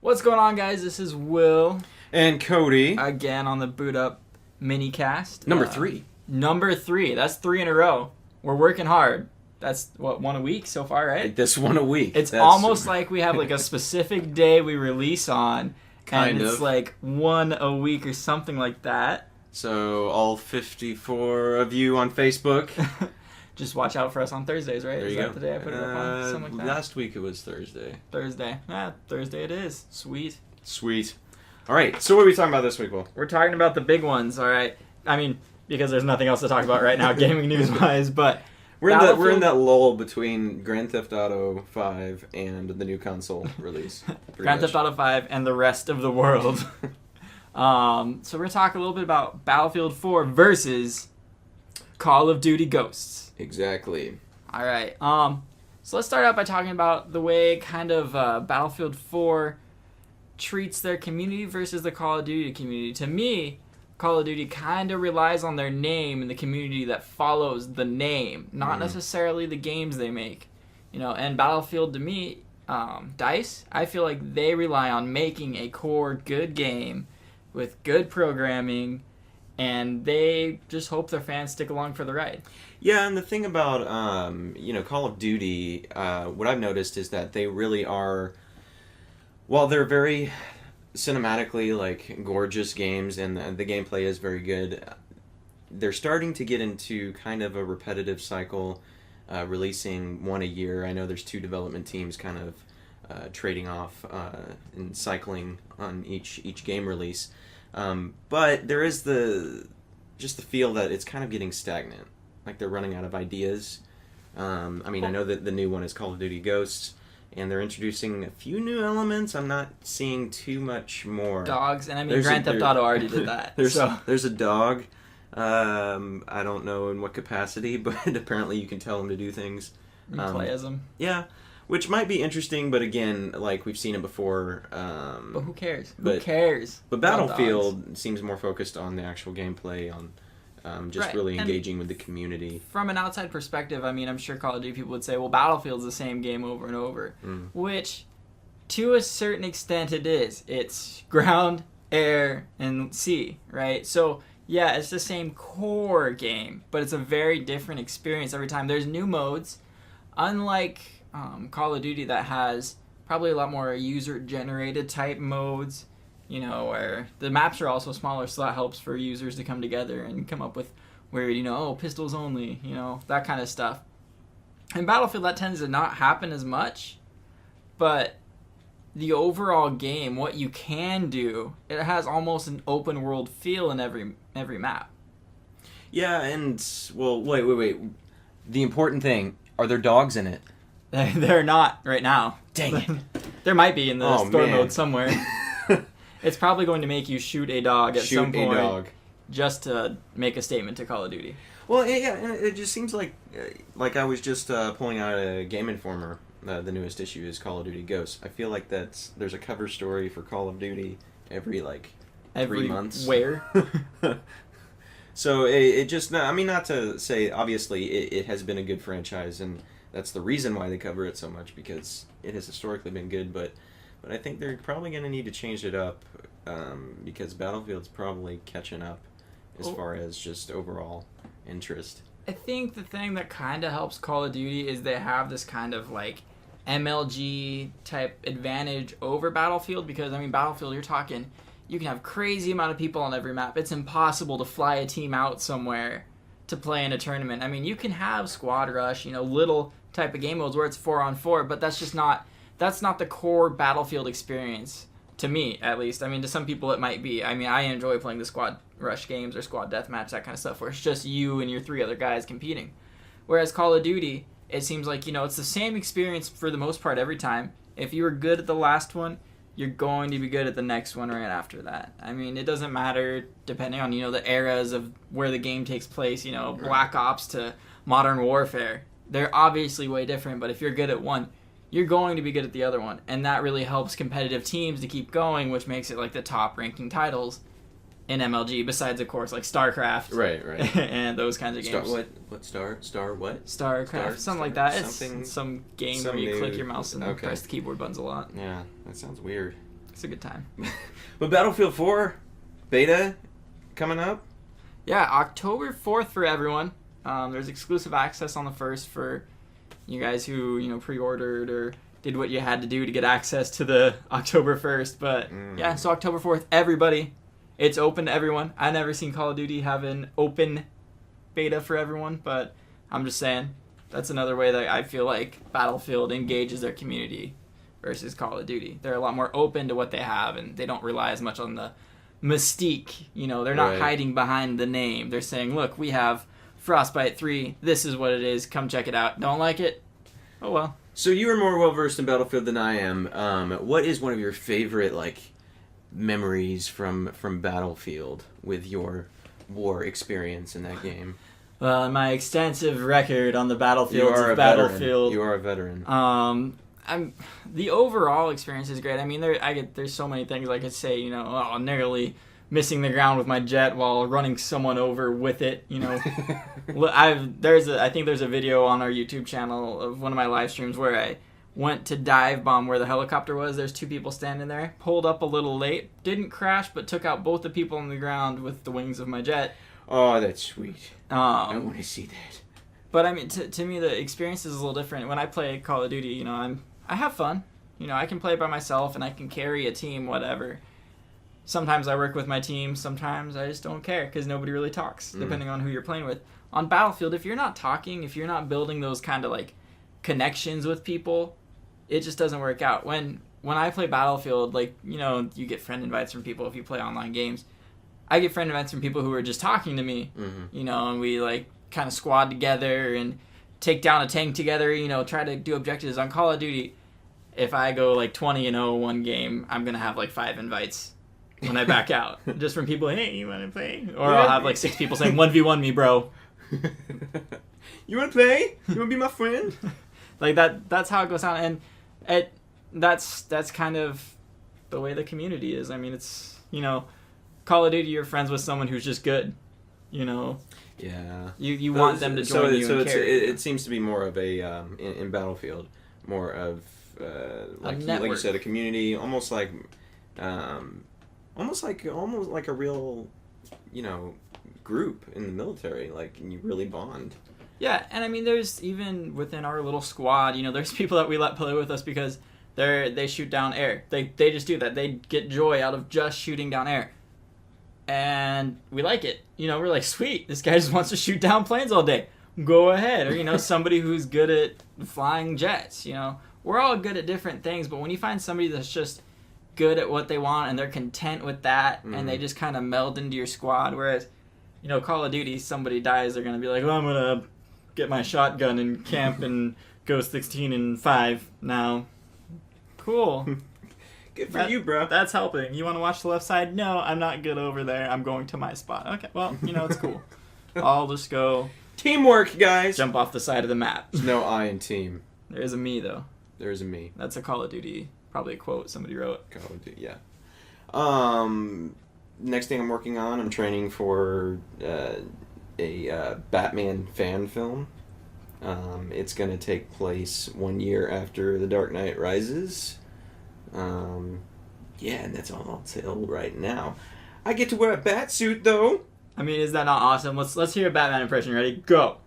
What's going on, guys? This is Will. And Cody. Again on the Boot Up Minicast. Number 3. Number 3. That's 3 in a row. We're working hard. That's, one a week so far, right? This one a week. It's almost like we have like a specific day we release on. Kind and of. it's like one a week or something like that. So all 54 of you on Facebook. Just watch out for us on Thursdays, right? There Is you that go. the day I put it up on? Something like that. Last week it was Thursday. Thursday. Thursday it is. Sweet. All right, so what are we talking about this week, Will? We're talking about the big ones, all right? I mean, because there's nothing else to talk about right now, gaming news-wise, but... We're in that lull between Grand Theft Auto 5 and the new console release. Grand Theft Auto 5 and the rest of the world. So we're going to talk a little bit about Battlefield 4 versus Call of Duty Ghosts. Exactly. All right. So let's start out by talking about the way kind of Battlefield 4 treats their community versus the Call of Duty community. To me, Call of Duty kind of relies on their name and the community that follows the name, not necessarily the games they make. You know, and Battlefield, to me, DICE, I feel like they rely on making a core good game with good programming, and they just hope their fans stick along for the ride. Yeah, and the thing about Call of Duty, what I've noticed is that they really are, while they're very cinematically like gorgeous games and the gameplay is very good, they're starting to get into kind of a repetitive cycle, releasing one a year. I know there's 2 development teams kind of trading off and cycling on each game release, but there is the feel that it's kind of getting stagnant, like they're running out of ideas. I know that the new one is Call of Duty Ghosts, and they're introducing a few new elements. I'm not seeing too much more. Dogs, and Grand Theft Auto already did that. There's a dog. I don't know in what capacity, but apparently you can tell him to do things. You play as him. Yeah, which might be interesting, but again, like we've seen it before. But who cares? Who cares? But Battlefield seems more focused on the actual gameplay, on really engaging with the community. From an outside perspective, I'm sure Call of Duty people would say, well, Battlefield's the same game over and over. Which, to a certain extent, it is. It's ground, air, and sea, right? So, yeah, it's the same core game, but it's a very different experience every time. There's new modes, unlike Call of Duty that has probably a lot more user-generated type modes, you know, where the maps are also smaller, so that helps for users to come together and come up with weird, pistols only, that kind of stuff. In Battlefield, that tends to not happen as much, but the overall game, what you can do, it has almost an open world feel in every map. Yeah, and, well, wait. The important thing, are there dogs in it? They're not right now. Dang it. There might be in the store mode somewhere. It's probably going to make you shoot a dog at some point, just to make a statement to Call of Duty. Well, yeah, it just seems like I was just pulling out a Game Informer. The newest issue is Call of Duty Ghosts. I feel like there's a cover story for Call of Duty every 3 months. Where? So it just, not to say, obviously it has been a good franchise, and that's the reason why they cover it so much, because it has historically been good, but I think they're probably going to need to change it up, because Battlefield's probably catching up as far as just overall interest. I think the thing that kind of helps Call of Duty is they have this kind of MLG type advantage over Battlefield, because Battlefield, you're talking, you can have crazy amount of people on every map. It's impossible to fly a team out somewhere to play in a tournament. You can have squad rush, little type of game modes where it's 4-on-4, but that's not the core Battlefield experience, to me, at least. To some people it might be. I enjoy playing the squad rush games or squad deathmatch, that kind of stuff, where it's just you and your 3 other guys competing. Whereas Call of Duty, it seems like, it's the same experience for the most part every time. If you were good at the last one, you're going to be good at the next one right after that. It doesn't matter, depending on, the eras of where the game takes place, Black Ops to Modern Warfare. They're obviously way different, but if you're good at one, you're going to be good at the other one. And that really helps competitive teams to keep going, which makes it the top ranking titles in MLG, besides, of course, StarCraft. Right. And those kinds of games. Star what? StarCraft, something like that. It's some game where you click your mouse and press the keyboard buttons a lot. Yeah, that sounds weird. It's a good time. But Battlefield 4 beta coming up. Yeah, October 4th for everyone. There's exclusive access on the 1st for you guys who, pre-ordered or did what you had to do to get access to the October 1st. But yeah, so October 4th, everybody. It's open to everyone. I never seen Call of Duty have an open beta for everyone, but I'm just saying that's another way that I feel like Battlefield engages their community versus Call of Duty. They're a lot more open to what they have, and they don't rely as much on the mystique. They're not hiding behind the name. They're saying, look, we have Frostbite 3. This is what it is. Come check it out. Don't like it? Oh, well. So you are more well-versed in Battlefield than I am. What is one of your favorite, memories from Battlefield with your war experience in that game? Well, in my extensive record on the battlefields You are a of Battlefield, You are a veteran. The overall experience is great. I mean, there's so many things I could say. Nearly missing the ground with my jet while running someone over with it. I think there's a video on our YouTube channel of one of my live streams where I went to dive bomb where the helicopter was. There's 2 people standing there. Pulled up a little late. Didn't crash, but took out both the people on the ground with the wings of my jet. Oh, that's sweet. I want to see that. But I mean, to me, the experience is a little different. When I play Call of Duty, I have fun. I can play by myself and I can carry a team, whatever. Sometimes I work with my team. Sometimes I just don't care because nobody really talks, depending on who you're playing with. On Battlefield, if you're not talking, if you're not building those kind of connections with people, it just doesn't work out. When I play Battlefield, you get friend invites from people if you play online games. I get friend invites from people who are just talking to me, and we kind of squad together and take down a tank together, try to do objectives. On Call of Duty, if I go 20-0 one game, I'm going to have 5 invites when I back out. Just from people, hey, you want to play? Or I'll have 6 people saying, 1v1 me, bro. You want to play? You want to be my friend? That's how it goes down. And that's kind of the way the community is. I mean, it's, Call of Duty, you're friends with someone who's just good, Yeah. You want them to join you and care. It seems to be more of a, in Battlefield, more of, like you said, a community, almost like a real, group in the military. You really bond. Yeah, and I mean, there's even within our little squad, there's people that we let play with us because they shoot down air. They just do that. They get joy out of just shooting down air. And we like it. We're like, sweet, this guy just wants to shoot down planes all day. Go ahead. Or, somebody who's good at flying jets, We're all good at different things, but when you find somebody that's just good at what they want and they're content with that, and they just kind of meld into your squad, whereas, Call of Duty, somebody dies, they're going to be like, I'm going to get my shotgun and camp and go 16 and 5 now. Cool. Good for you, bro. That's helping. You want to watch the left side? No, I'm not good over there. I'm going to my spot. Okay, well, it's cool. I'll just go... Teamwork, guys! Jump off the side of the map. There's no I in team. There's a me, though. There's a me. That's a Call of Duty, probably a quote somebody wrote. Call of Duty, yeah. Next thing I'm working on, I'm training for a Batman fan film. It's going to take place 1 year after The Dark Knight Rises. Yeah, and that's all I'll tell right now. I get to wear a bat suit, though. I mean, is that not awesome? Let's hear a Batman impression. Ready? Go.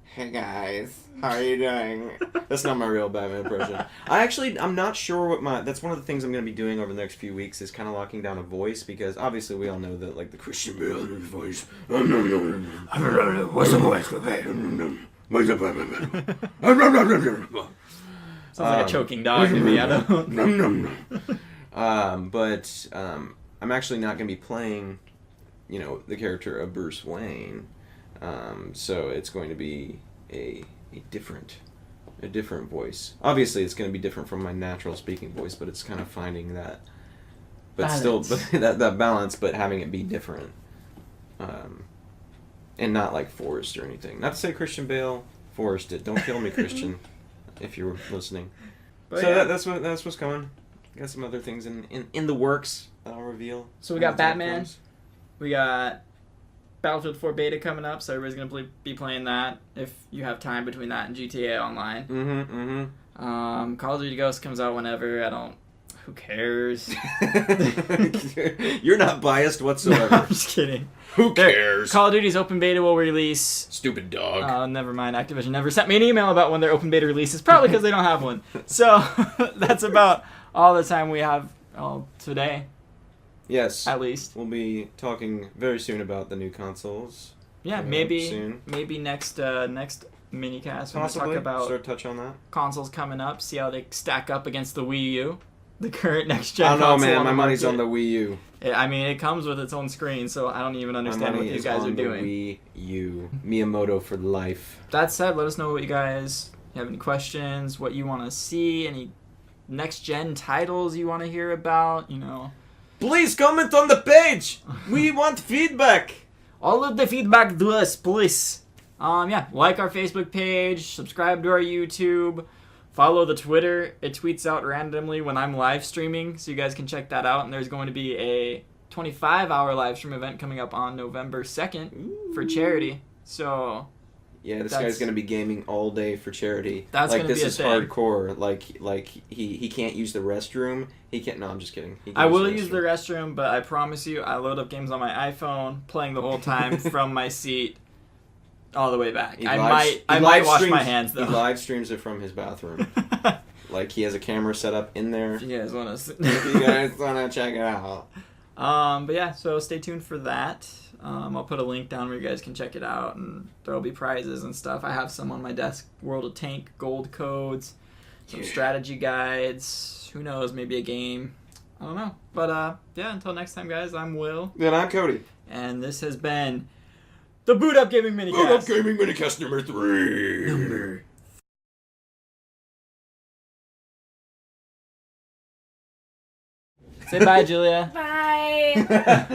Hey guys, how are you doing? That's not my real Batman impression. I'm not sure what that's one of the things I'm going to be doing over the next few weeks is kind of locking down a voice, because obviously we all know that the Christian Bale voice. What's the voice? What's the Sounds like a choking dog to me. I don't. But I'm actually not going to be playing, the character of Bruce Wayne. So it's going to be a different voice. Obviously, it's going to be different from my natural speaking voice, but it's kind of finding that, but balance. Still that balance, but having it be different, and not forced or anything. Not to say Christian Bale forced it. Don't kill me, Christian, if you're listening. But so yeah. that's what's coming. Got some other things in the works that I'll reveal. So we got Batman. We got Battlefield 4 beta coming up, so everybody's going to be playing that if you have time between that and GTA Online. Mm-hmm, mm-hmm. Call of Duty Ghosts comes out whenever. I don't Who cares? You're not biased whatsoever. I'm just kidding. Who cares? Call of Duty's open beta will release. Stupid dog. Never mind. Activision never sent me an email about when their open beta releases, probably because they don't have one. So that's about all the time we have today. Yes. At least. We'll be talking very soon about the new consoles. Yeah, maybe next minicast when we talk about touch on that. consoles coming up, see how they stack up against the Wii U, the current next gen. I don't know, console man. My money's on the Wii U. I mean, it comes with its own screen, so I don't even understand what these guys are doing. Wii U. Miyamoto for life. That said, let us know what you guys have any questions, what you want to see, any next gen titles you want to hear about. Please comment on the page. We want feedback. All of the feedback to us, please. Like our Facebook page, subscribe to our YouTube, follow the Twitter. It tweets out randomly when I'm live streaming, so you guys can check that out. And there's going to be a 25-hour live stream event coming up on November 2nd for charity. So yeah, this guy's gonna be gaming all day for charity. That's gonna be a thing. This is hardcore. Like he can't use the restroom. He can't. No, I'm just kidding. I will use the restroom, but I promise you, I load up games on my iPhone, playing the whole time from my seat all the way back. I might wash my hands though. He live streams it from his bathroom. Like he has a camera set up in there. If you guys want to, if you guys want to check it out. But yeah, so stay tuned for that. I'll put a link down where you guys can check it out, and there'll be prizes and stuff. I have some on my desk: World of Tank gold codes, some strategy guides. Who knows? Maybe a game. I don't know. But until next time, guys. I'm Will. And I'm Cody. And this has been the Bootupgaming Minicast. Bootupgaming Minicast number 3. Say bye, Julia. Bye.